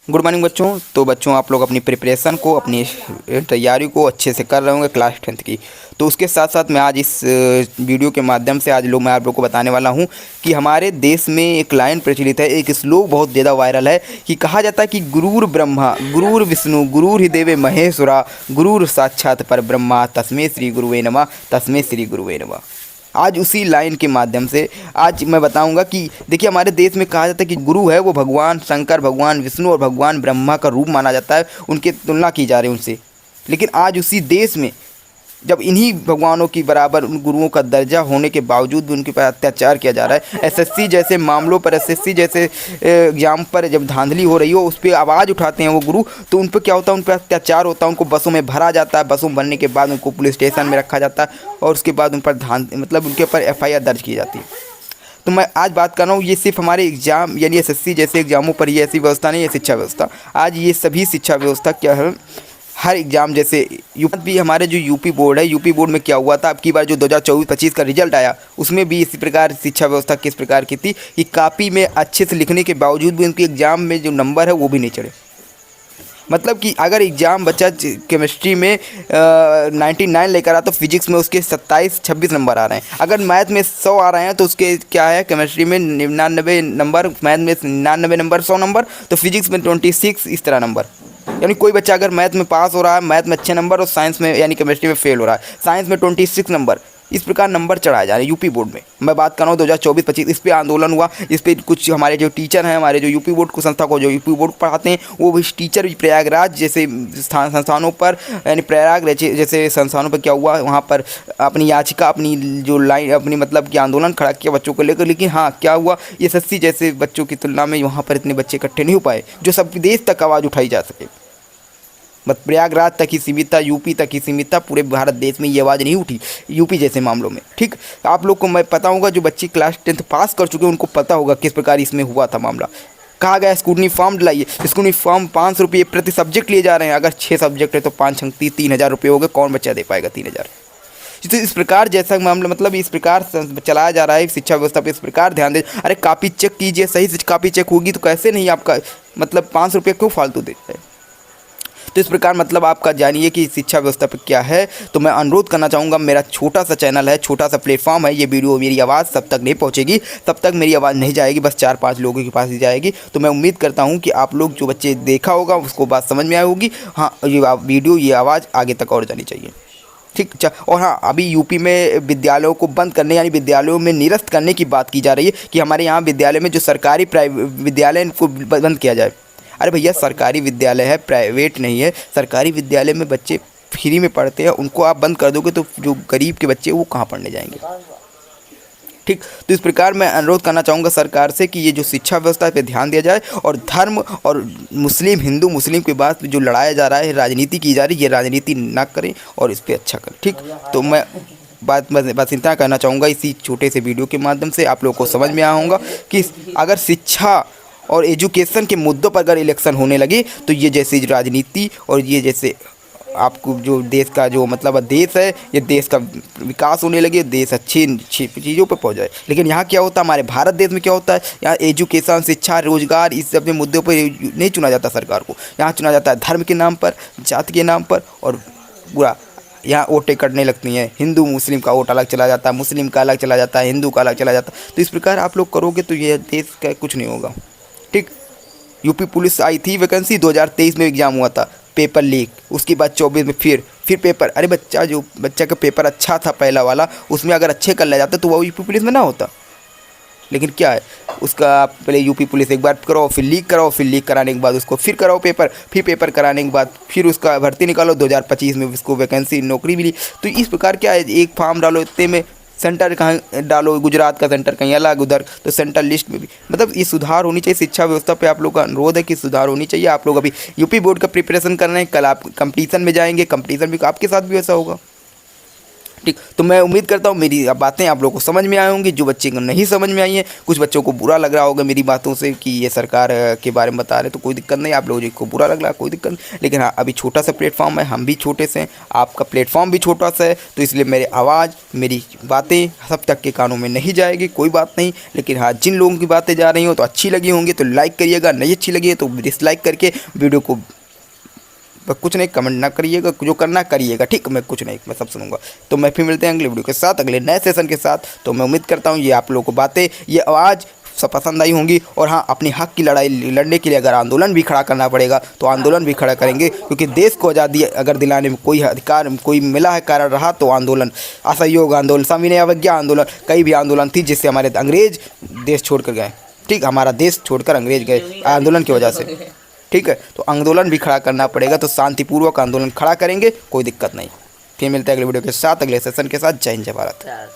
Good morning बच्चों। तो बच्चों आप लोग अपनी प्रिपरेशन को, अपनी तैयारी को अच्छे से कर रहे होंगे क्लास 10th की। तो उसके साथ साथ मैं आज इस वीडियो के माध्यम से आज मैं आप लोग को बताने वाला हूं कि हमारे देश में एक लाइन प्रचलित है, एक श्लोक बहुत ज़्यादा वायरल है कि कहा जाता है कि गुरुर ब्रह्मा गुरुर विष्णु गुरुर देव महेश्वरा गुरुर साक्षात पर ब्रह्मा तस्मै श्री गुरुवे नमः तस्मै श्री गुरुवे नमः। आज उसी लाइन के माध्यम से आज मैं बताऊंगा कि देखिए हमारे देश में कहा जाता है कि गुरु है वो भगवान शंकर, भगवान विष्णु और भगवान ब्रह्मा का रूप माना जाता है, उनकी तुलना की जा रही है उनसे। लेकिन आज उसी देश में जब इन्हीं भगवानों की बराबर उन गुरुओं का दर्जा होने के बावजूद भी उनके पर अत्याचार किया जा रहा है, एसएससी जैसे मामलों पर, एसएससी जैसे एग्जाम पर जब धांधली हो रही हो उस पर आवाज़ उठाते हैं वो गुरु, तो उन पर क्या होता है, उन पर अत्याचार होता है, उनको बसों में भरा जाता है, बसों में भरने के बाद उनको पुलिस स्टेशन में रखा जाता है और उसके बाद उन पर मतलब उनके ऊपर एफआईआर दर्ज की जाती है। तो मैं आज बात कर रहा हूँ, ये सिर्फ हमारे एग्जाम यानी एसएससी जैसे एग्जामों पर ही ऐसी व्यवस्था नहीं है शिक्षा व्यवस्था। आज ये सभी शिक्षा व्यवस्था क्या है, हर एग्ज़ाम जैसे यूपी भी, हमारे जो यूपी बोर्ड है, यूपी बोर्ड में क्या हुआ था, अब की बार जो 2024-25 का रिजल्ट आया उसमें भी इसी प्रकार शिक्षा व्यवस्था किस प्रकार की थी कि कापी में अच्छे से लिखने के बावजूद भी उनके एग्ज़ाम में जो नंबर है वो भी नहीं चढ़े। मतलब कि अगर एग्ज़ाम बच्चा केमिस्ट्री में 99 लेकर आता तो फिजिक्स में उसके 27-26 नंबर आ रहे हैं। अगर मैथ में 100 आ रहे हैं तो उसके क्या है, केमिस्ट्री में 99 नंबर, मैथ में 99 नंबर, 100 नंबर, तो फिजिक्स में 26 इस तरह नंबर। यानी कोई बच्चा अगर मैथ में पास हो रहा है, मैथ में अच्छे नंबर, और साइंस में यानी केमिस्ट्री में फेल हो रहा है, साइंस में 26 नंबर, इस प्रकार नंबर चढ़ाए जा रहे हैं यूपी बोर्ड में। मैं बात कर रहा हूँ 2024-25, इस पर आंदोलन हुआ, इस पर कुछ हमारे जो टीचर हैं, हमारे जो यूपी बोर्ड को संस्था को जो यूपी बोर्ड पढ़ाते हैं, वो भी टीचर प्रयागराज जैसे संस्थानों पर, यानी प्रयाग जैसे संस्थानों पर क्या हुआ, वहाँ पर अपनी याचिका, अपनी जो लाइन, अपनी मतलब कि आंदोलन खड़ा किया बच्चों को लेकर। लेकिन हाँ, क्या हुआ, एसएससी जैसे बच्चों की तुलना में वहाँ पर इतने बच्चे इकट्ठे नहीं हो पाए जो सब देश तक आवाज़ उठाई जा सके। बस प्रयागराज तक ही सीमित था, यूपी तक ही सीमित था, पूरे भारत देश में ये आवाज़ नहीं उठी यूपी जैसे मामलों में। ठीक, आप लोग को मैं पता होगा, जो बच्चे क्लास 10th पास कर चुके हैं उनको पता होगा किस प्रकार इसमें हुआ था मामला। कहा गया स्कूटनी फॉर्म दिलाइए, स्कूटनी फॉर्म 500 रुपये प्रति सब्जेक्ट लिए जा रहे हैं। अगर 6 सब्जेक्ट है तो 5 छंग 3000 रुपये हो गए, कौन बच्चा दे पाएगा 3000। तो इस प्रकार जैसा मामला, मतलब इस प्रकार चलाया जा रहा है शिक्षा व्यवस्था पे, इस प्रकार ध्यान दे। अरे कापी चेक कीजिए, सही से कापी चेक होगी तो कैसे नहीं आपका मतलब 500 रुपये क्यों फालतू देते हैं। तो इस प्रकार मतलब आपका जानिए कि शिक्षा व्यवस्था पर क्या है। तो मैं अनुरोध करना चाहूँगा, मेरा छोटा सा चैनल है, छोटा सा प्लेटफॉर्म है, ये वीडियो मेरी आवाज़ सब तक नहीं पहुँचेगी, तब तक मेरी आवाज़ नहीं जाएगी, बस 4-5 लोगों के पास ही जाएगी। तो मैं उम्मीद करता हूँ कि आप लोग जो बच्चे देखा होगा उसको बात समझ में आई होगी। हाँ, ये वीडियो, ये आवाज़ आगे तक और जानी चाहिए। ठीक, और हाँ, अभी यूपी में विद्यालयों को बंद करने यानी विद्यालयों में निरस्त करने की बात की जा रही है कि हमारे यहाँ विद्यालय में जो सरकारी प्राइवेट विद्यालय इनको बंद किया जाए। अरे भैया, सरकारी विद्यालय है, प्राइवेट नहीं है। सरकारी विद्यालय में बच्चे फ्री में पढ़ते हैं, उनको आप बंद कर दोगे तो जो गरीब के बच्चे वो कहाँ पढ़ने जाएंगे। ठीक, तो इस प्रकार मैं अनुरोध करना चाहूँगा सरकार से कि ये जो शिक्षा व्यवस्था पे ध्यान दिया जाए, और धर्म और मुस्लिम, हिंदू मुस्लिम के बाद जो लड़ाया जा रहा है, राजनीति की जा रही है, ये राजनीति ना करें और इस पर अच्छा करें। ठीक, तो मैं बस इतना कहना चाहूँगा इसी छोटे से वीडियो के माध्यम से। आप लोगों को समझ में आया होगा कि अगर शिक्षा और एजुकेशन के मुद्दों पर अगर इलेक्शन होने लगे तो ये जैसी राजनीति और ये जैसे आपको जो देश का जो मतलब देश है, ये देश का विकास होने लगे, देश अच्छी चीज़ों पर पहुंच जाए। लेकिन यहाँ क्या होता है, हमारे भारत देश में क्या होता है, यहाँ एजुकेशन, शिक्षा, रोजगार, इस सब मुद्दों पर नहीं चुना जाता सरकार को। यहाँ चुना जाता है धर्म के नाम पर, जाति के नाम पर, और पूरा यहाँ वोटें कटने लगती हैं। हिंदू मुस्लिम का वोट अलग चला जाता है, मुस्लिम का अलग चला जाता है, हिंदू का अलग चला जाता है। तो इस प्रकार आप लोग करोगे तो ये देश का कुछ नहीं होगा। ठीक, यूपी पुलिस आई थी वैकेंसी, 2023 में एग्ज़ाम हुआ था, पेपर लीक, उसके बाद 24 में फिर पेपर। अरे बच्चा का पेपर अच्छा था पहला वाला, उसमें अगर अच्छे कर ले जाता तो वो यूपी पुलिस में ना होता। लेकिन क्या है, उसका पहले यूपी पुलिस एक बार कराओ, फिर लीक कराओ, फिर लीक कराने के बाद उसको फिर कराओ पेपर, फिर पेपर कराने के बाद फिर उसका भर्ती निकालो, 2025 में उसको वैकेंसी नौकरी मिली। तो इस प्रकार क्या है, एक फॉर्म डालो, इतने में सेंटर कहाँ डालो, गुजरात का सेंटर कहीं अलग, उधर तो सेंटर लिस्ट में भी, मतलब ये सुधार होनी चाहिए। शिक्षा व्यवस्था पे आप लोग का अनुरोध है कि सुधार होनी चाहिए। आप लोग अभी यूपी बोर्ड का प्रिपरेशन कर रहे हैं, कल आप कंपटीशन में जाएंगे, कंपटीशन भी आपके साथ भी ऐसा होगा। ठीक। तो मैं उम्मीद करता हूँ मेरी बातें आप लोगों को समझ में आई होंगी। जो बच्चे को नहीं समझ में आई हैं, कुछ बच्चों को बुरा लग रहा होगा मेरी बातों से कि ये सरकार के बारे में बता रहे, तो कोई दिक्कत नहीं। आप लोगों को बुरा लग रहा है कोई दिक्कत नहीं, लेकिन हाँ अभी छोटा सा प्लेटफॉर्म है, हम भी छोटे से हैं, आपका प्लेटफॉर्म भी छोटा सा है, तो इसलिए मेरी आवाज़ मेरी बातें सब तक के कानों में नहीं जाएगी, कोई बात नहीं। लेकिन हाँ जिन लोगों की बातें जा रही हो तो अच्छी लगी होंगी तो लाइक करिएगा, नहीं अच्छी लगी है तो डिसलाइक करके वीडियो को कुछ नहीं कमेंट ना करिएगा, जो करना करिएगा, ठीक। मैं कुछ नहीं, मैं सब सुनूंगा। तो मैं फिर मिलते हैं अगले वीडियो के साथ, अगले नए सेशन के साथ। तो मैं उम्मीद करता हूँ ये आप लोगों को बातें, ये आवाज़ सब पसंद आई होंगी। और हाँ अपने हक की लड़ाई लड़ने के लिए अगर आंदोलन भी खड़ा करना पड़ेगा तो आंदोलन भी खड़ा करेंगे, क्योंकि देश को आज़ादी अगर दिलाने में कोई अधिकार कोई मिला है कारण रहा तो आंदोलन, असहयोग आंदोलन, सविनय अवज्ञा आंदोलन, कई भी आंदोलन थी जिससे हमारे अंग्रेज देश छोड़कर गए, ठीक। हमारा देश छोड़कर अंग्रेज गए आंदोलन की वजह से, ठीक है। तो आंदोलन भी खड़ा करना पड़ेगा, तो शांतिपूर्वक आंदोलन खड़ा करेंगे, कोई दिक्कत नहीं। फिर मिलते हैं अगले वीडियो के साथ, अगले सेशन के साथ। जय हिंद, जय भारत।